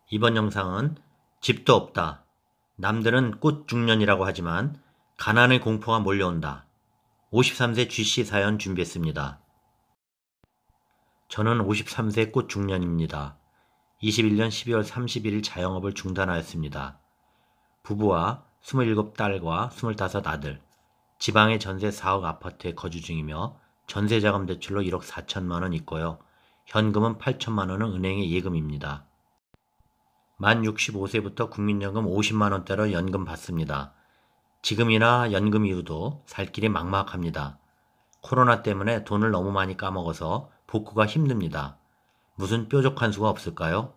이번 영상은 집도 없다. 남들은 꽃중년이라고 하지만 가난의 공포가 몰려온다. 53세 G씨 사연 준비했습니다. 저는 53세 꽃중년입니다. 21년 12월 31일 자영업을 중단하였습니다. 부부와 27딸과 25아들, 지방의 전세 4억 아파트에 거주 중이며 전세자금 대출로 1억 4천만 원 있고요. 현금은 8천만 원은 은행에 예금입니다. 만 65세부터 국민연금 50만원대로 연금 받습니다. 지금이나 연금 이후도 살 길이 막막합니다. 코로나 때문에 돈을 너무 많이 까먹어서 복구가 힘듭니다. 무슨 뾰족한 수가 없을까요?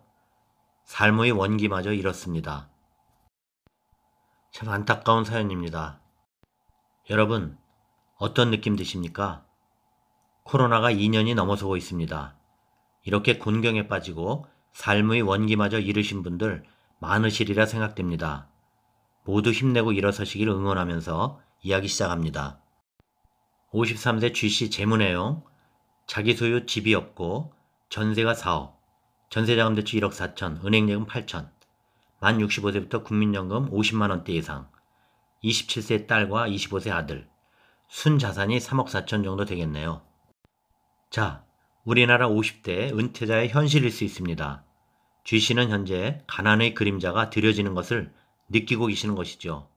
삶의 원기마저 잃었습니다. 참 안타까운 사연입니다. 여러분, 어떤 느낌 드십니까? 코로나가 2년이 넘어서고 있습니다. 이렇게 곤경에 빠지고 삶의 원기마저 잃으신 분들 많으시리라 생각됩니다. 모두 힘내고 일어서시길 응원하면서 이야기 시작합니다. 53세 G씨 재무 내용, 자기 소유 집이 없고 전세가 4억, 전세자금 대출 1억 4천, 은행예금 8천, 만 65세부터 국민연금 50만원대 이상, 27세 딸과 25세 아들, 순자산이 3억 4천 정도 되겠네요. 자, 우리나라 50대 은퇴자의 현실일 수 있습니다. G씨는 현재 가난의 그림자가 드려지는 것을 느끼고 계시는 것이죠.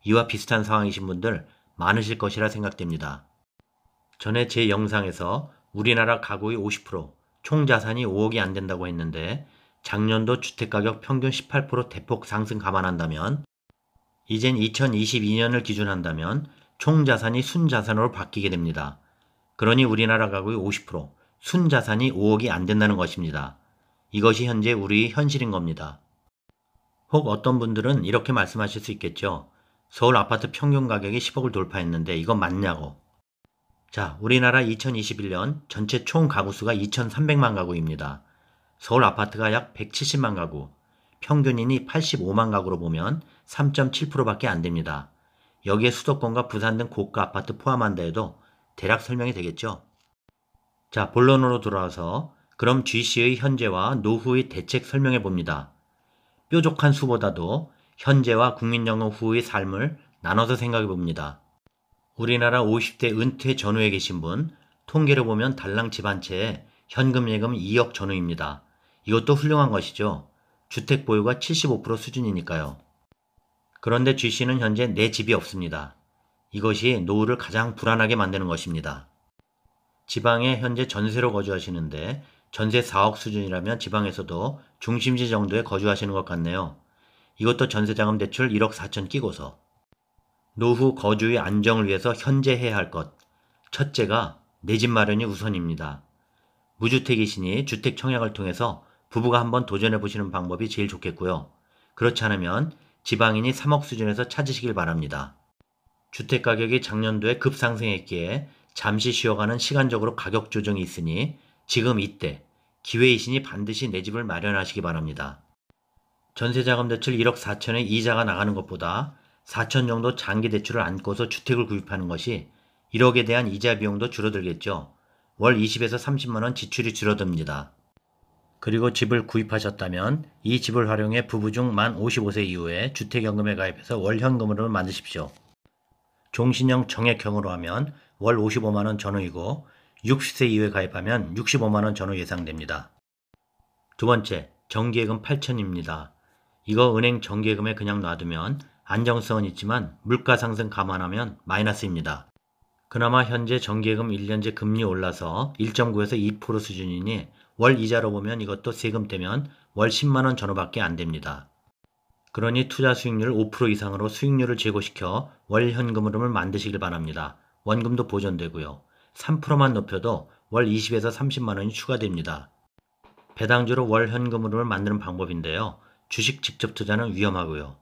이와 비슷한 상황이신 분들 많으실 것이라 생각됩니다. 전에 제 영상에서 우리나라 가구의 50%, 총 자산이 5억이 안 된다고 했는데 작년도 주택가격 평균 18% 대폭 상승 감안한다면 이젠 2022년을 기준한다면 총 자산이 순자산으로 바뀌게 됩니다. 그러니 우리나라 가구의 50%, 순자산이 5억이 안 된다는 것입니다. 이것이 현재 우리의 현실인 겁니다. 혹 어떤 분들은 이렇게 말씀하실 수 있겠죠. 서울 아파트 평균 가격이 10억을 돌파했는데 이건 맞냐고. 자, 우리나라 2021년 전체 총 가구 수가 2,300만 가구입니다. 서울 아파트가 약 170만 가구, 평균인이 85만 가구로 보면 3.7%밖에 안 됩니다. 여기에 수도권과 부산 등 고가 아파트 포함한다 해도 대략 설명이 되겠죠. 자, 본론으로 돌아와서 그럼 G씨의 현재와 노후의 대책 설명해 봅니다. 뾰족한 수보다도 현재와 국민연금 후의 삶을 나눠서 생각해 봅니다. 우리나라 50대 은퇴 전후에 계신 분, 통계를 보면 달랑 집 한 채에 현금 예금 2억 전후입니다. 이것도 훌륭한 것이죠. 주택 보유가 75% 수준이니까요. 그런데 G씨는 현재 내 집이 없습니다. 이것이 노후를 가장 불안하게 만드는 것입니다. 지방에 현재 전세로 거주하시는데 전세 4억 수준이라면 지방에서도 중심지 정도에 거주하시는 것 같네요. 이것도 전세자금 대출 1억 4천 끼고서. 노후 거주의 안정을 위해서 현재 해야 할 것. 첫째가 내 집 마련이 우선입니다. 무주택이시니 주택 청약을 통해서 부부가 한번 도전해 보시는 방법이 제일 좋겠고요. 그렇지 않으면 지방인이 3억 수준에서 찾으시길 바랍니다. 주택 가격이 작년도에 급상승했기에 잠시 쉬어가는 시간적으로 가격 조정이 있으니 지금 이때 기회이시니 반드시 내 집을 마련하시기 바랍니다. 전세자금 대출 1억 4천에 이자가 나가는 것보다 4천 정도 장기 대출을 안고서 주택을 구입하는 것이 1억에 대한 이자 비용도 줄어들겠죠. 월 20에서 30만 원 지출이 줄어듭니다. 그리고 집을 구입하셨다면 이 집을 활용해 부부 중 만 55세 이후에 주택연금에 가입해서 월 현금으로 만드십시오. 종신형 정액형으로 하면 월 55만원 전후이고 60세 이후에 가입하면 65만원 전후 예상됩니다. 두 번째, 정기예금 8천입니다. 이거 은행 정기예금에 그냥 놔두면 안정성은 있지만 물가 상승 감안하면 마이너스입니다. 그나마 현재 정기예금 1년제 금리 올라서 1.9에서 2% 수준이니 월 이자로 보면 이것도 세금 떼면 월 10만원 전후밖에 안 됩니다. 그러니 투자 수익률 5% 이상으로 수익률을 제고시켜 월 현금 흐름을 만드시길 바랍니다. 원금도 보존되고요. 3%만 높여도 월 20에서 30만 원이 추가됩니다. 배당주로 월 현금 흐름을 만드는 방법인데요. 주식 직접 투자는 위험하고요.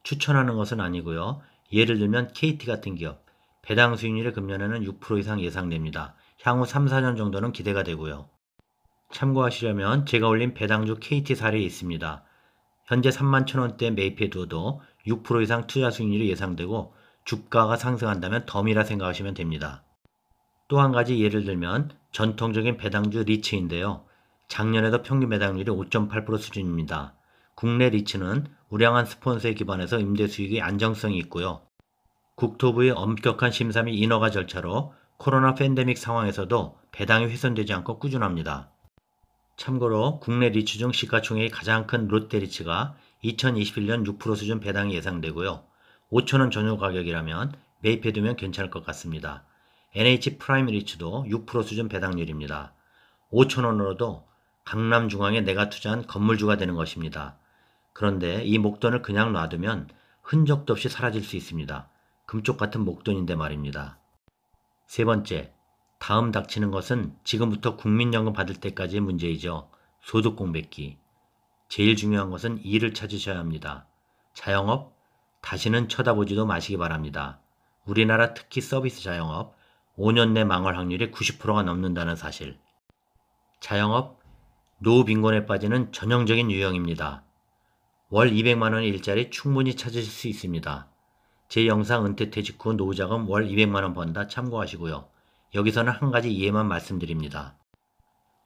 추천하는 것은 아니고요. 예를 들면 KT 같은 기업, 배당 수익률이 금년에는 6% 이상 예상됩니다. 향후 3, 4년 정도는 기대가 되고요. 참고하시려면 제가 올린 배당주 KT 사례에 있습니다. 현재 3만 천원대 매입해 두어도 6% 이상 투자 수익률이 예상되고 주가가 상승한다면 덤이라 생각하시면 됩니다. 또 한 가지 예를 들면 전통적인 배당주 리츠인데요. 작년에도 평균 배당률이 5.8% 수준입니다. 국내 리츠는 우량한 스폰서에 기반해서 임대 수익의 안정성이 있고요. 국토부의 엄격한 심사 및 인허가 절차로 코로나 팬데믹 상황에서도 배당이 훼손되지 않고 꾸준합니다. 참고로 국내 리츠 중 시가총액이 가장 큰 롯데리츠가 2021년 6% 수준 배당이 예상되고요. 5,000원 전후 가격이라면 매입해두면 괜찮을 것 같습니다. NH 프라임 리츠도 6% 수준 배당률입니다. 5,000원으로도 강남 중앙에 내가 투자한 건물주가 되는 것입니다. 그런데 이 목돈을 그냥 놔두면 흔적도 없이 사라질 수 있습니다. 금쪽 같은 목돈인데 말입니다. 세 번째, 다음 닥치는 것은 지금부터 국민연금 받을 때까지의 문제이죠. 소득 공백기. 제일 중요한 것은 일을 찾으셔야 합니다. 자영업, 다시는 쳐다보지도 마시기 바랍니다. 우리나라 특히 서비스 자영업, 5년 내 망할 확률이 90%가 넘는다는 사실. 자영업, 노후 빈곤에 빠지는 전형적인 유형입니다. 월 200만원의 일자리 충분히 찾으실 수 있습니다. 제 영상 은퇴 퇴직 후 노후자금 월 200만원 번다 참고하시고요. 여기서는 한 가지 예만 말씀드립니다.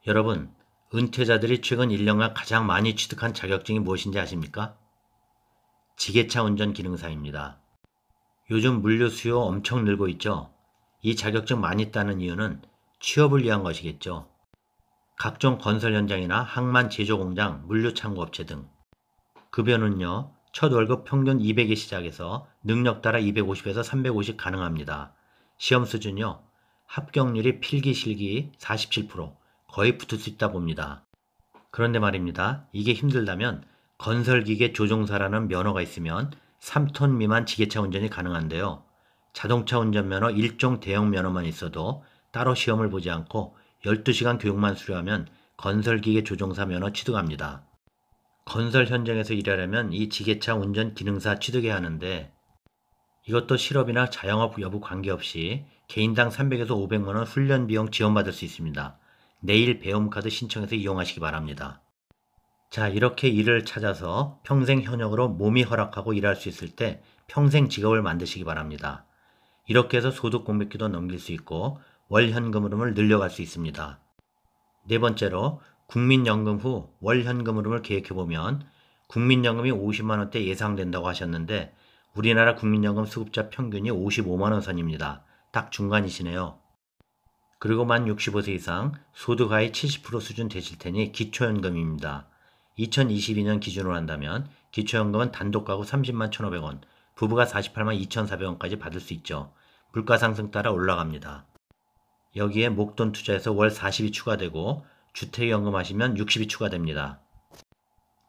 여러분, 은퇴자들이 최근 1년간 가장 많이 취득한 자격증이 무엇인지 아십니까? 지게차 운전 기능사입니다. 요즘 물류 수요 엄청 늘고 있죠? 이 자격증 많이 따는 이유는 취업을 위한 것이겠죠. 각종 건설 현장이나 항만 제조 공장, 물류 창고 업체 등. 급여는요, 첫 월급 평균 200에 시작해서 능력 따라 250에서 350 가능합니다. 시험 수준요, 합격률이 필기 실기 47%, 거의 붙을 수 있다 봅니다. 그런데 말입니다. 이게 힘들다면 건설기계 조종사라는 면허가 있으면 3톤 미만 지게차 운전이 가능한데요. 자동차 운전면허 1종 대형 면허만 있어도 따로 시험을 보지 않고 12시간 교육만 수료하면 건설기계 조종사 면허 취득합니다. 건설 현장에서 일하려면 이 지게차 운전 기능사 취득해야 하는데 이것도 실업이나 자영업 여부 관계없이 개인당 300에서 500만원 훈련 비용 지원받을 수 있습니다. 내일 배움카드 신청해서 이용하시기 바랍니다. 자, 이렇게 일을 찾아서 평생 현역으로 몸이 허락하고 일할 수 있을 때 평생 직업을 만드시기 바랍니다. 이렇게 해서 소득 공백기도 넘길 수 있고 월 현금 흐름을 늘려갈 수 있습니다. 네 번째로 국민연금 후 월 현금 흐름을 계획해보면 국민연금이 50만원대 예상된다고 하셨는데 우리나라 국민연금 수급자 평균이 55만원 선입니다. 딱 중간이시네요. 그리고 만 65세 이상 소득 하위 70% 수준 되실 테니 기초연금입니다. 2022년 기준으로 한다면 기초연금은 단독 가구 30만 1,500원, 부부가 48만 2,400원까지 받을 수 있죠. 물가 상승 따라 올라갑니다. 여기에 목돈 투자해서 월 40이 추가되고 주택연금 하시면 60이 추가됩니다.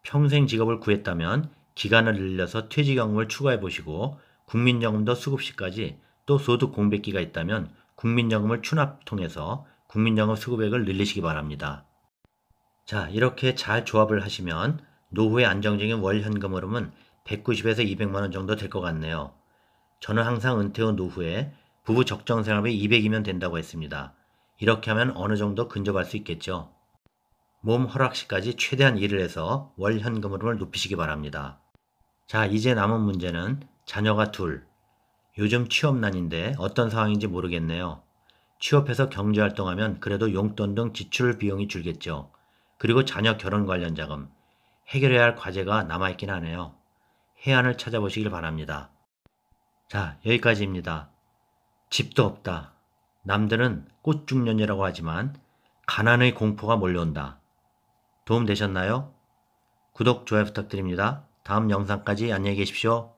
평생 직업을 구했다면 기간을 늘려서 퇴직연금을 추가해 보시고 국민연금도 수급 시까지 또 소득 공백기가 있다면 국민연금을 추납 통해서 국민연금 수급액을 늘리시기 바랍니다. 자, 이렇게 잘 조합을 하시면 노후의 안정적인 월 현금 흐름은 190에서 200만원 정도 될 것 같네요. 저는 항상 은퇴 후 노후에 부부 적정 생활비 200이면 된다고 했습니다. 이렇게 하면 어느 정도 근접할 수 있겠죠. 몸 허락 시까지 최대한 일을 해서 월 현금 흐름을 높이시기 바랍니다. 자, 이제 남은 문제는 자녀가 둘. 요즘 취업난인데 어떤 상황인지 모르겠네요. 취업해서 경제활동하면 그래도 용돈 등 지출 비용이 줄겠죠. 그리고 자녀 결혼 관련 자금, 해결해야 할 과제가 남아있긴 하네요. 해안을 찾아보시길 바랍니다. 자, 여기까지입니다. 집도 없다. 남들은 꽃중년이라고 하지만 가난의 공포가 몰려온다. 도움 되셨나요? 구독, 좋아요 부탁드립니다. 다음 영상까지 안녕히 계십시오.